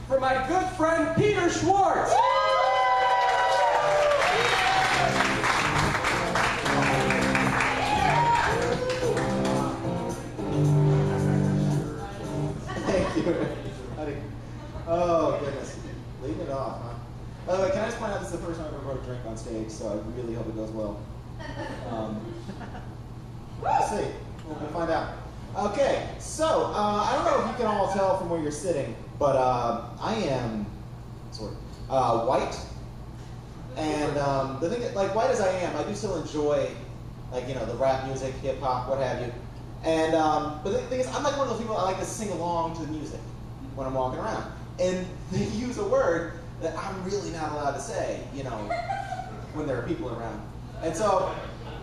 for my good friend Peter Schwartz. Thank you. Oh, goodness. Leave it off, huh? By the way, can I just point out this is the first time I've ever brought a drink on stage, so I really hope it goes well. We'll see. We'll find out. Okay, so I don't know if you can all tell from where you're sitting, but I am sort of white. And the thing, like white as I am, I do still enjoy, like, you know, the rap music, hip hop, what have you. And but the thing is, I'm like one of those people that like to sing along to the music when I'm walking around. And they use a word that I'm really not allowed to say, you know, when there are people around. And so,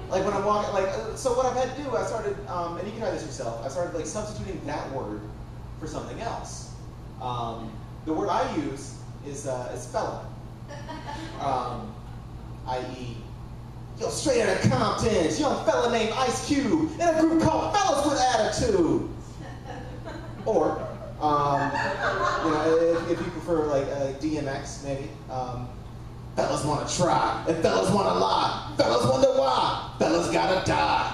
like when I'm walking, like, so what I've had to do, I started, and you can try this yourself, I started like substituting that word for something else. The word I use is fella, i.e., yo, straight out of Compton, young fella named Ice Cube in a group called Fellas with Attitude. Or, you know, if you prefer like DMX, maybe. Fellas wanna try, and fellas wanna lie. Fellas wonder why, fellas gotta die.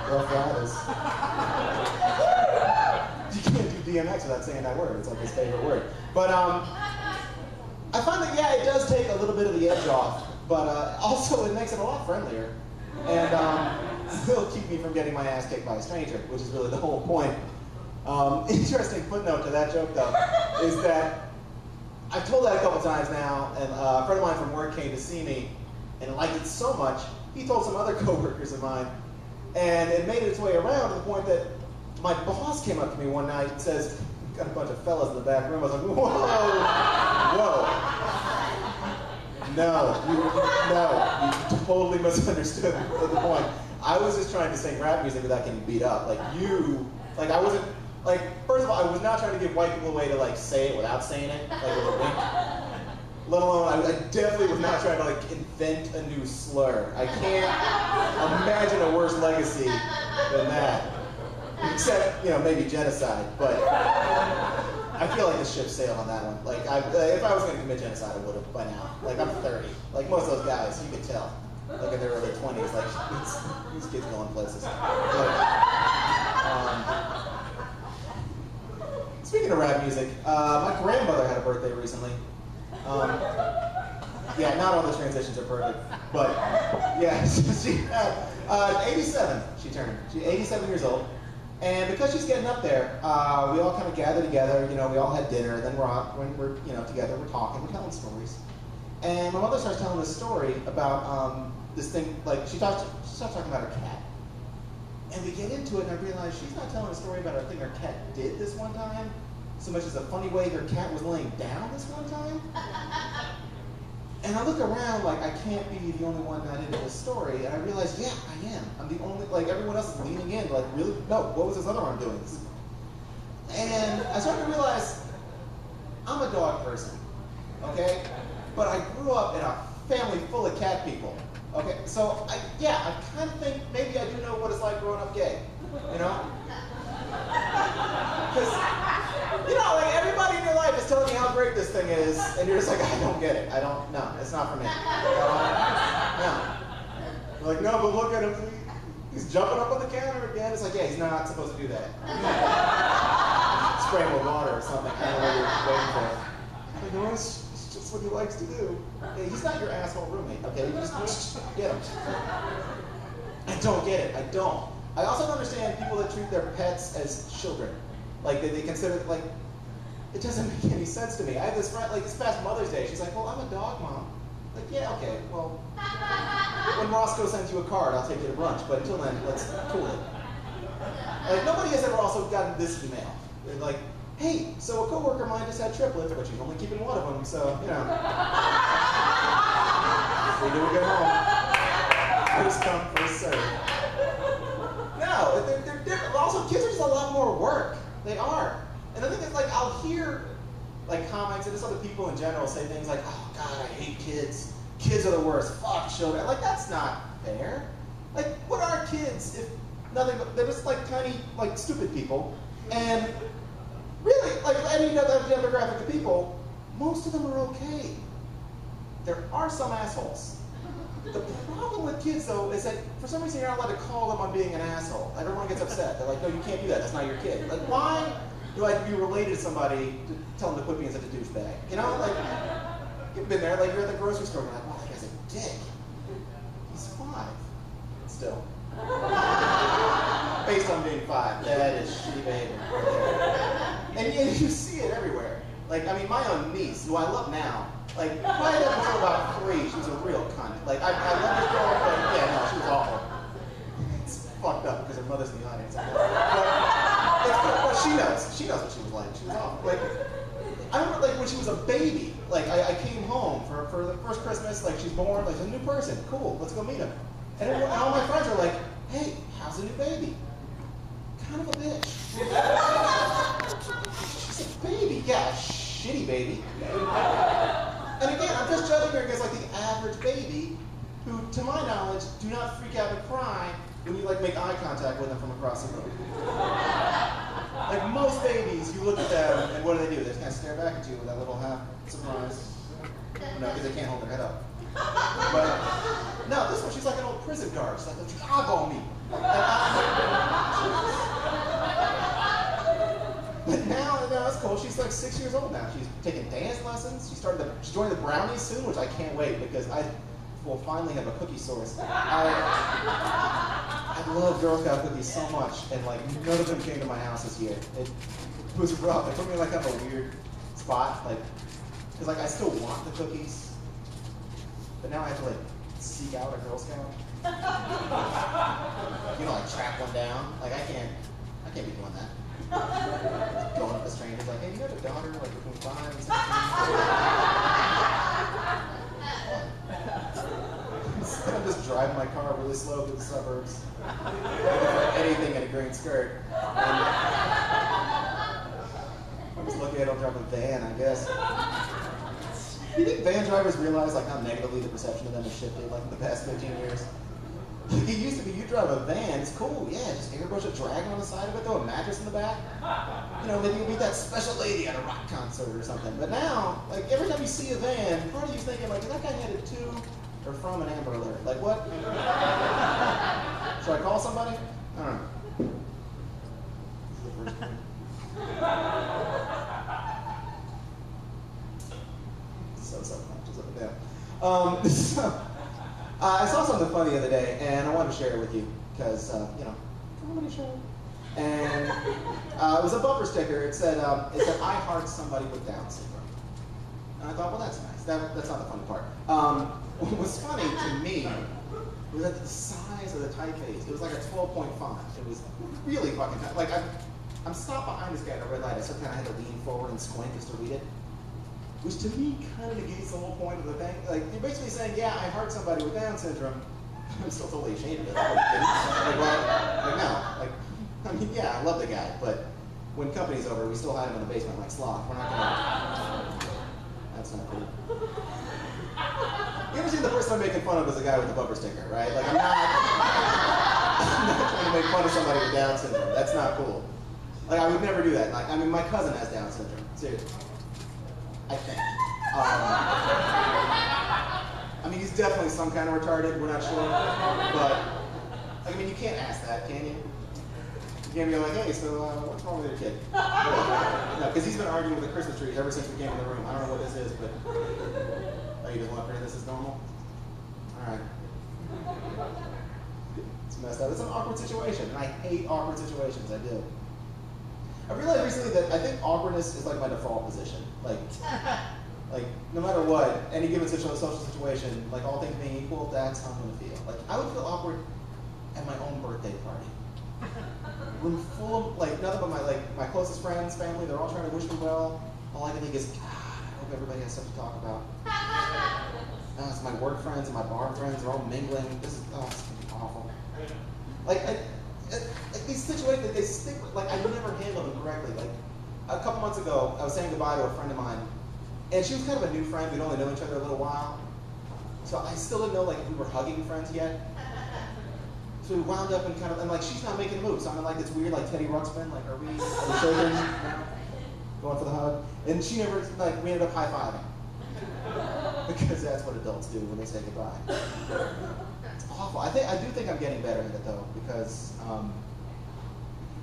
Rough Riders. You can't do DMX without saying that word. It's like his favorite word. But I find that, yeah, it does take a little bit of the edge off, but also it makes it a lot friendlier. And still keep me from getting my ass kicked by a stranger, which is really the whole point. Interesting footnote to that joke, though, is that I've told that a couple times now, and a friend of mine from work came to see me and liked it so much, he told some other coworkers of mine, and it made its way around to the point that my boss came up to me one night and says, got a bunch of fellas in the back room. I was like, whoa, whoa. No, you totally misunderstood the point. I was just trying to sing rap music without getting beat up. I wasn't, like, first of all, I was not trying to give white people a way to, like, say it without saying it, like with a wink. Let alone, I definitely was not trying to, like, invent a new slur. I can't imagine a worse legacy than that. Except, you know, maybe genocide, but I feel like the ship sailed on that one. Like, if I was going to commit genocide, I would have by now. Like, I'm 30. Like, most of those guys, you could tell. Like, in their early 20s, like, these kids going places. Speaking of rap music, my grandmother had a birthday recently. Yeah, not all the transitions are perfect, but yeah, she had 87. She turned. She's 87 years old, and because she's getting up there, we all kind of gather together. You know, we all had dinner, and then when we're you know together, we're talking, we're telling stories. And my mother starts telling this story about this thing. Like she starts talking about her cat. And we get into it, and I realize she's not telling a story about a thing her cat did this one time, so much as a funny way her cat was laying down this one time. And I look around like I can't be the only one not into this story, and I realize, yeah, I am. I'm the only, like everyone else is leaning in, like, really? No, what was this other arm doing? And I started to realize, I'm a dog person, okay? But I grew up in a family full of cat people. Okay, so I kind of think maybe I do know what it's like growing up gay, you know? Because, you know, like everybody in your life is telling you how great this thing is, and you're just like, I don't get it. No, it's not for me. No. You're like, no, but look at him. He's jumping up on the counter again. It's like, yeah, he's not supposed to do that. Spray him with water or something. I don't know what you're waiting for. Like, no, it's just what he likes to do. Hey, he's not your asshole roommate, okay? You just get him. I don't get it. I don't. I also don't understand people that treat their pets as children. Like, they consider, like, it doesn't make any sense to me. I have this friend, like, this past Mother's Day, she's like, well, I'm a dog mom. Like, yeah, okay, well, when Roscoe sends you a card, I'll take you to brunch, but until then, let's cool it. Like, nobody has ever also gotten this email. They're like, hey, so a coworker of mine just had triplets, but she's only keeping one of them, so, you know. We do a good home. First come, first serve. No, they're different. Also, kids are just a lot more work. They are. And the thing is, like, I'll hear, like, comments, and just other people in general say things like, oh, God, I hate kids. Kids are the worst. Fuck children. Like, that's not fair. Like, what are kids if nothing but, they're just, like, tiny, like, stupid people. And really, like any other demographic of people, most of them are okay. There are some assholes. The problem with kids, though, is that for some reason you're not allowed to call them on being an asshole. Like, everyone gets upset. They're like, no, you can't do that. That's not your kid. Like, why do I have to be related to somebody to tell them to quit being such a douchebag? You know, like, you've been there. Like, you're at the grocery store, and you're like, wow, that guy's a dick. He's 5. Still. Based on being 5. That is shitty behavior right there. And you see it everywhere. Like, I mean, my own niece, who I love now, like, right up until about 3, she was a real cunt. Like, I love this girl, but yeah, no, she was awful. It's fucked up because her mother's in the audience. But she knows. She knows what she was like. She was awful. Like, I remember, like, when she was a baby, like, I came home for the first Christmas, like, she's born, like, a new person. Cool, let's go meet him. And everyone, all my friends are like, hey, how's the new baby? Kind of a bitch. She's a baby. Yeah, a shitty baby. And again, I'm just judging her against, like, the average baby who, to my knowledge, do not freak out and cry when you, like, make eye contact with them from across the room. Like, most babies, you look at them, and what do? They just kind of stare back at you with that little half surprise. No, because they can't hold their head up. But, no, this one, she's like an old prison guard. She's like, let's eyeball me. But now it's cool. She's like 6 years old now. She's taking dance lessons. She's joining the brownies soon, which I can't wait because I will finally have a cookie source. I love Girl Scout cookies so much, and like none of them came to my house this year. It was rough. It put me in like kind of a weird spot, like because like I still want the cookies, but now I have to like seek out a Girl Scout. You know, like track one down. Like I can't be doing that. Going up to strangers like, hey, you have a daughter like between 5 and 16? Instead I'm just driving my car really slow through the suburbs. Anything in a green skirt. And I'm just lucky I don't drive a van, I guess. Do you think van drivers realize like how negatively the perception of them has shifted like in the past 15 years? It used to be you drive a van, it's cool, yeah, just airbrush a dragon on the side of it, throw a mattress in the back. You know, maybe you'll meet that special lady at a rock concert or something. But now, like every time you see a van, part of you's thinking like, is that guy headed to or from an Amber Alert? Like what? Should I call somebody? I don't know. So self-conscious of it now. I saw something funny the other day, and I wanted to share it with you, because, you know, comedy show. And it was a bumper sticker. It said, I heart somebody with Down syndrome. And I thought, well, that's nice. That's not the funny part. What was funny to me was that the size of the typeface, it was like a 12-point font. It was really fucking tight. Like, I'm stopped behind this guy at a red light. I kind of had to lean forward and squint just to read it. Which to me kind of negates the whole point of the thing. Like, you're basically saying, yeah, I heart somebody with Down syndrome. I'm still totally ashamed of it. Like, no. Like, I mean, yeah, I love the guy, but when company's over, we still hide him in the basement like sloth. We're not gonna... That's not cool. You ever seen the person I'm making fun of as a guy with a bumper sticker, right? Like, I'm not trying to make fun of somebody with Down syndrome. That's not cool. Like, I would never do that. Like, I mean, my cousin has Down syndrome. Seriously. I think. I mean, he's definitely some kind of retarded, we're not sure. But, I mean, you can't ask that, can you? You can't be like, hey, so what's wrong with your kid? No, because he's been arguing with the Christmas trees ever since we came in the room. I don't know what this is, but... Oh, you just want to pretend this is normal? Alright. It's messed up. It's an awkward situation, and I hate awkward situations, I do. I realized recently that I think awkwardness is like my default position. Like no matter what, any given social situation, like all things being equal, that's how I'm gonna feel. Like I would feel awkward at my own birthday party. Room full of like nothing but my closest friends, family. They're all trying to wish me well. All I can think is, God, I hope everybody has stuff to talk about. It's my work friends and my bar friends. They're all mingling. This is gonna be awful. Like these situations, they stick. Like I never handle them correctly. Like a couple months ago, I was saying goodbye to a friend of mine, and she was kind of a new friend. We'd only known each other a little while, so I still didn't know like if we were hugging friends yet. So we wound up and like she's not making a move. So I'm in like this weird like Teddy Ruxpin. Like are we children? going for the hug. And she never, like, we ended up high-fiving. Because that's what adults do when they say goodbye. It's awful. I do think I'm getting better at it, though, because,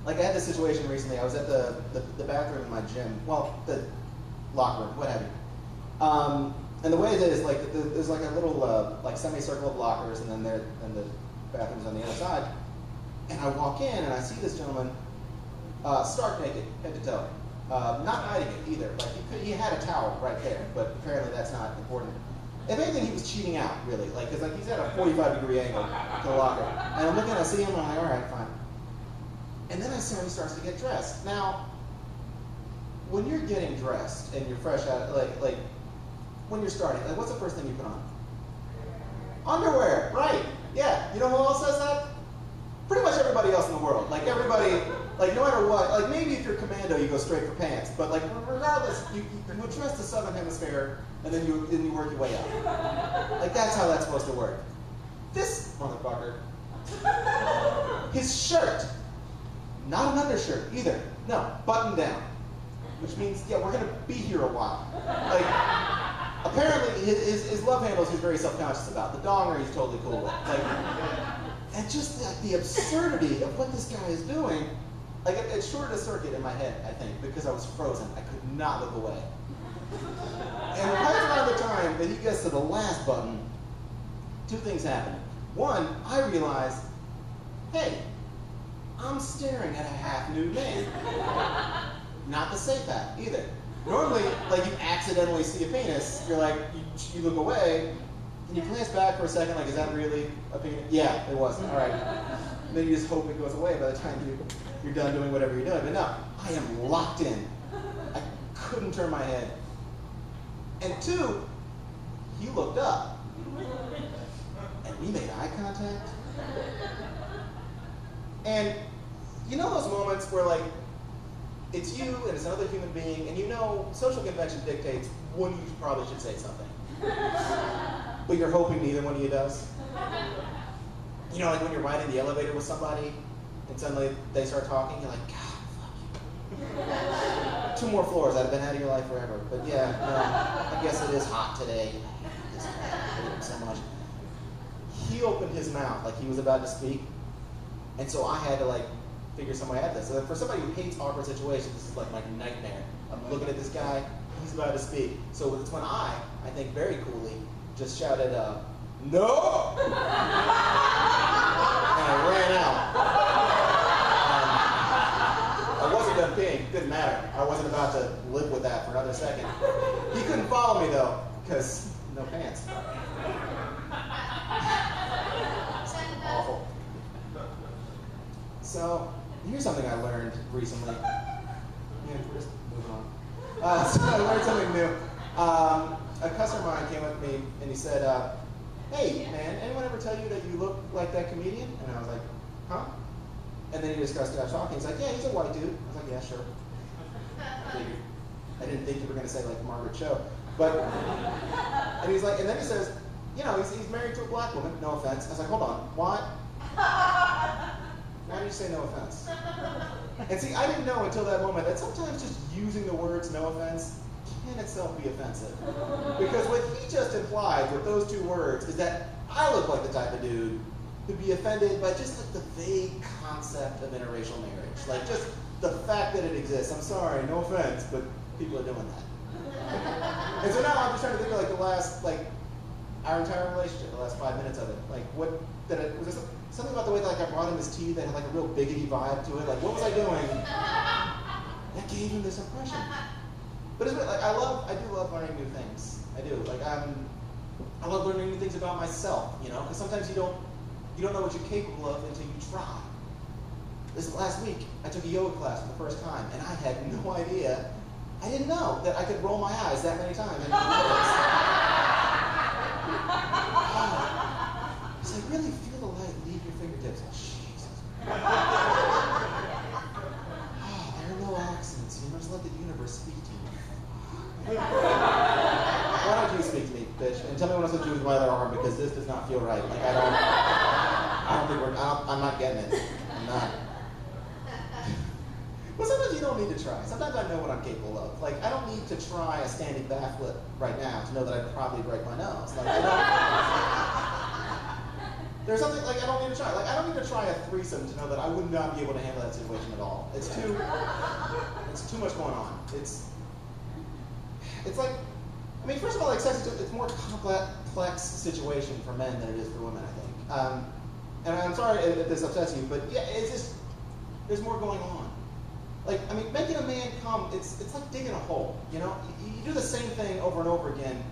like, I had this situation recently. I was at the bathroom in my gym. Well, the locker room, what have you. And the way it is, like, there's like a little, like, semicircle of lockers, and then the bathroom's on the other side. And I walk in, and I see this gentleman stark naked, head to toe. Not hiding it either. Like, he had a towel right there, but apparently that's not important. If anything, he was cheating out, really. Like, because, like, he's at a 45-degree angle to the locker. And I'm looking, I see him, and I'm like, all right, fine. And then I see him, he starts to get dressed. Now, when you're getting dressed and you're fresh out, like when you're starting, like, what's the first thing you put on? Underwear, right? Yeah. You know who else says that? Pretty much everybody else in the world. Like, everybody, like, no matter what, like, maybe if you're commando, you go straight for pants. But, like, regardless, you address the Southern Hemisphere, and then you work your way up. Like, that's how that's supposed to work. This motherfucker, his shirt, not an undershirt either. No, button down. Which means, yeah, we're going to be here a while. Like, apparently, his love handles he's very self-conscious about. The donger he's totally cool with. Like, and just the absurdity of what this guy is doing, like, it shorted a circuit in my head, I think, because I was frozen. I could not look away. And right around the time that he gets to the last button, two things happen. One, I realize, hey, I'm staring at a half-nude man. Not the safe act, either. Normally, like, you accidentally see a penis, you're like, you look away, and you glance back for a second, like, is that really a penis? Yeah, it wasn't, all right. And then you just hope it goes away by the time you're done doing whatever you're doing. But no, I am locked in. I couldn't turn my head. And two, he looked up. And we made eye contact. And you know those moments where, like, it's you and it's another human being, and you know social convention dictates one of you probably should say something. But you're hoping neither one of you does. You know, like when you're riding the elevator with somebody, and suddenly they start talking, you're like, God, fuck you. 2 more floors, I'd have been out of your life forever. But yeah, I guess it is hot today. This guy, I hate him so much. He opened his mouth like he was about to speak, and so I had to, like, figure some way out this. So for somebody who hates awkward situations, this is like my nightmare. I'm looking at this guy, he's about to speak. So it's when I think very coolly, just shouted, no! And I ran out. I wasn't done peeing, didn't matter. I wasn't about to live with that for another second. He couldn't follow me though, because no pants. Awful. So, here's something I learned recently. Yeah, we're just moving on. So I learned something new. A customer of mine came up to me and he said, hey, man, anyone ever tell you that you look like that comedian? And I was like, huh? And then he just started talking. He's like, yeah, he's a white dude. I was like, yeah, sure. I didn't think you were going to say, like, Margaret Cho. But, and he's like, and then he says, you know, he's married to a black woman. No offense. I was like, hold on, what? Why did you say no offense? And see, I didn't know until that moment that sometimes just using the words no offense can itself be offensive. Because what he just implied with those 2 words is that I look like the type of dude who'd be offended by just, like, the vague concept of interracial marriage. Like, just the fact that it exists. I'm sorry, no offense, but people are doing that. And so now I'm just trying to think of, like, the last, like, our entire relationship, the last 5 minutes of it. Like, what, was there something about the way that, like, I brought him his tea that had, like, a real biggity vibe to it? Like, what was I doing that gave him this impression? But it's like, I do love learning new things. I do. Like, I love learning new things about myself, you know? Because sometimes you don't know what you're capable of until you try. This last week, I took a yoga class for the first time, and I had no idea. I didn't know that I could roll my eyes that many times. So I really feel the light leave your fingertips. Oh, Jesus. There are no accents. You must let the universe speak to you. Why don't you speak to me, bitch? And tell me what I'm supposed to do with my other arm, because this does not feel right. Like, I'm not getting it. I'm not. But sometimes you don't need to try. Sometimes I know what I'm capable of. Like, I don't need to try a standing backflip right now to know that I'd probably break my nose. Like, I don't, there's something, like, I don't need to try. Like, I don't need to try a threesome to know that I would not be able to handle that situation at all. It's too much going on. It's like, I mean, first of all, like, sex is it's a more complex situation for men than it is for women, I think. And I'm sorry if this upsets you, but yeah, it's just, there's more going on. Like, I mean, making a man come, it's like digging a hole, you know? You do the same thing over and over again,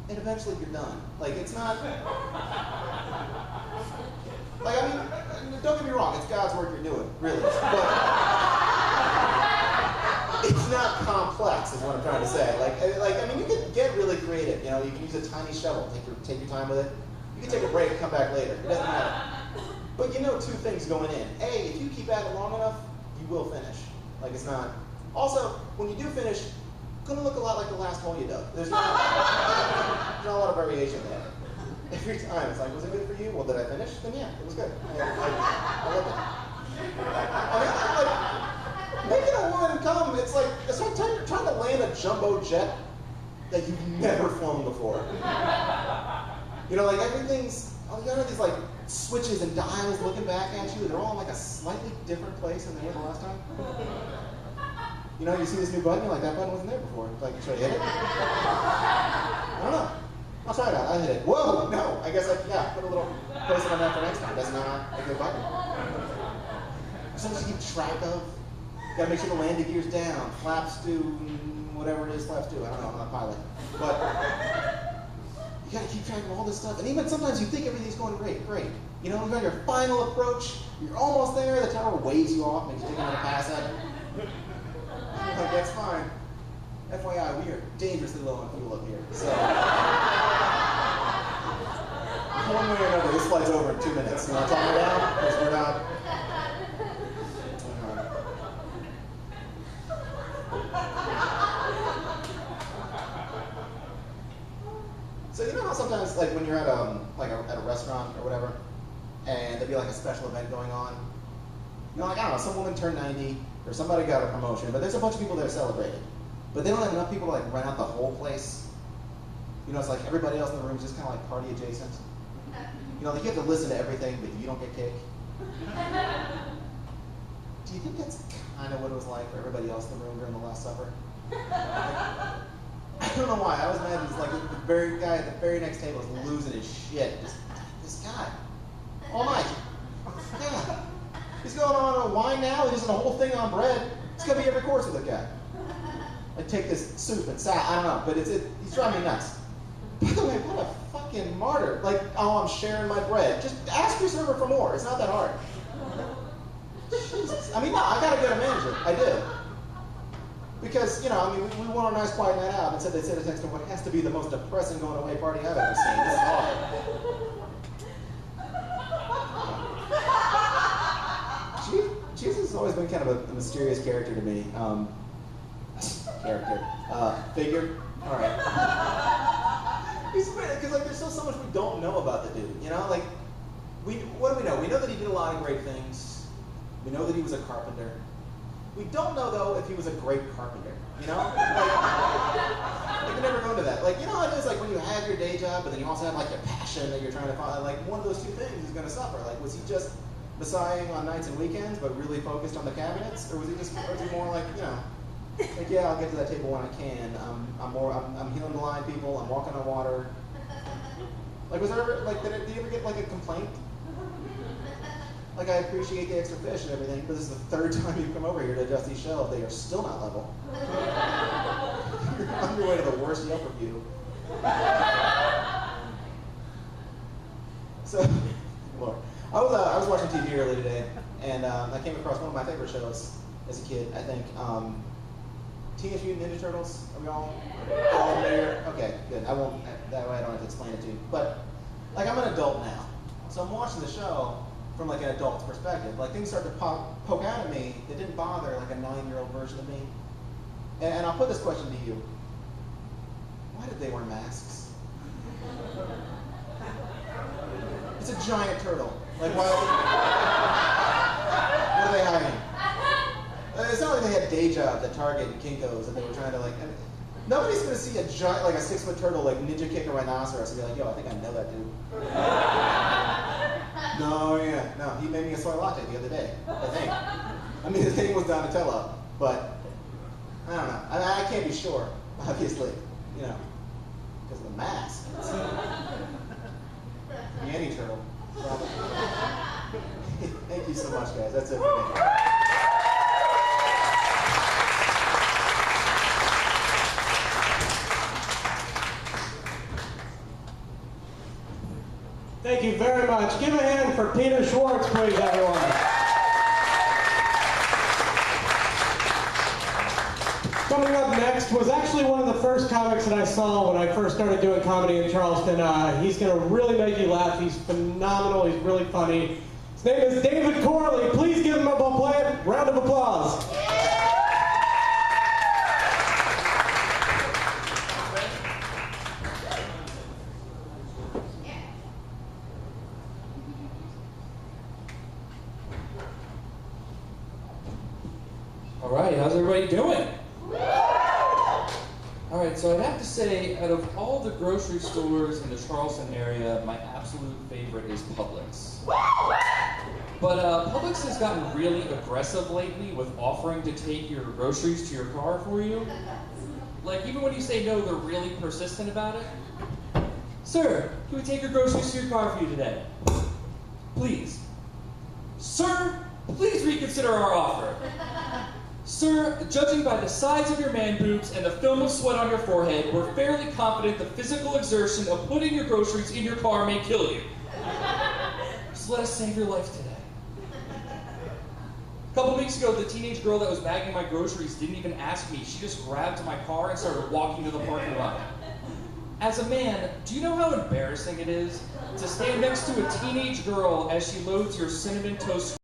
and eventually you're done. Like, it's not, like, I mean, don't get me wrong, it's God's work you're doing, really. But it's not complex, is what I'm trying to say. Like, I mean, you can get really creative, you know? You can use a tiny shovel, take your time with it. You can take a break and come back later. It doesn't matter. But you know two things going in. A, if you keep at it long enough, you will finish. Like, it's not. Also, when you do finish, it's going to look a lot like the last hole you dug. There's not a lot of variation there. Every time, it's like, was it good for you? Well, did I finish? Then yeah, it was good. I love it. I mean, like, making a woman come, it's like trying to land a jumbo jet that you've never flown before. You know, like, everything's, you know, these, like, switches and dials looking back at you, they're all in, like, a slightly different place than they were the last time. You know, you see this new button, you're like, that button wasn't there before. Like, should I hit it? I don't know. I'll try it out. I'll hit it. Whoa, no. I guess put a little post-it on that for next time. That's not a good button. Something to keep track of. You gotta make sure the landing gear's down. Flaps do whatever it is flaps do. I don't know, I'm not a pilot. But you gotta keep track of all this stuff. And even sometimes you think everything's going great. You know, you're on your final approach, you're almost there, the tower waves you off, makes you take another pass at it. Like, that's fine. FYI, we are dangerously low on fuel up here. So, one way or another, this flight's over in 2 minutes. You want to talk me down? Because we're not. So you know how sometimes, like, when you're at a restaurant or whatever, and there'll be like a special event going on, you know, like, I don't know, some woman turned 90 or somebody got a promotion, but there's a bunch of people that are celebrating, but they don't have enough people to, like, rent out the whole place. You know, it's like everybody else in the room is just kind of like party adjacent. You know, like, you have to listen to everything, but you don't get cake. Do you think that's kind of what it was like for everybody else in the room during the Last Supper? I don't know why. I always imagine it's like the very guy at the very next table is losing his shit. This guy. All night. Yeah. He's going on a wine now. He's just a whole thing on bread. It's going to be every course with the guy. Like, take this soup and salad. I don't know. But he's driving me nuts. By the way, what a fucking martyr. Like, oh, I'm sharing my bread. Just ask your server for more. It's not that hard. Jesus. I mean, no, I got to get a manager. I do. Because, you know, I mean, we went on a nice quiet night out and they said it's next to what has to be the most depressing going away party I've ever seen. This is awful. Jesus has always been kind of a mysterious character to me. Figure. All right. He's weird because, like, there's still so much we don't know about the dude. You know, like, what do we know? We know that he did a lot of great things. We know that he was a carpenter. We don't know, though, if he was a great carpenter, you know? Like, you can never go into that. Like, you know how it is, like, when you have your day job, but then you also have, like, your passion that you're trying to find, like, one of those two things is going to suffer. Like, was he just messiahing on nights and weekends, but really focused on the cabinets? Or was he more like, you know, like, yeah, I'll get to that table when I can. I'm healing blind people, I'm walking on water. Like, was there ever, like, did you ever get, like, a complaint? Like, I appreciate the extra fish and everything, but this is the third time you've come over here to adjust these shelves. They are still not level. You're on your way to the worst Yelp review. So, Lord. I was watching TV earlier today, and I came across one of my favorite shows as a kid, I think. Teenage Mutant Ninja Turtles. Are we all familiar? Okay, good. That way I don't have to explain it to you. But, like, I'm an adult now. So I'm watching the show from, like, an adult's perspective. Like, things start to poke out at me that didn't bother, like, a 9-year-old version of me. And I'll put this question to you. Why did they wear masks? It's a giant turtle. Like, why? What are they hiding? It's not like they had day jobs at Target and Kinko's, and they were trying to like. Nobody's gonna see a giant, like a 6-foot turtle, like ninja kick a rhinoceros and be like, yo, I think I know that dude. No, he made me a soy latte the other day, I think. I mean, his name was Donatello, but I don't know. I can't be sure, obviously, you know, because of the mask. Yanny turtle, probably. Thank you so much, guys. That's it for me. Thank you very much. Give a hand for Peter Schwartz, please, everyone. Coming up next was actually one of the first comics that I saw when I first started doing comedy in Charleston. He's going to really make you laugh. He's phenomenal. He's really funny. His name is David Corley. Please give him a round of applause. All right, how's everybody doing? All right, so I'd have to say, out of all the grocery stores in the Charleston area, my absolute favorite is Publix. But Publix has gotten really aggressive lately with offering to take your groceries to your car for you. Like, even when you say no, they're really persistent about it. Sir, can we take your groceries to your car for you today? Please. Sir, please reconsider our offer. Sir, judging by the size of your man boobs and the film of sweat on your forehead, we're fairly confident the physical exertion of putting your groceries in your car may kill you. Just let us save your life today. A couple weeks ago, the teenage girl that was bagging my groceries didn't even ask me. She just grabbed my car and started walking to the parking lot. As a man, do you know how embarrassing it is to stand next to a teenage girl as she loads your Cinnamon Toast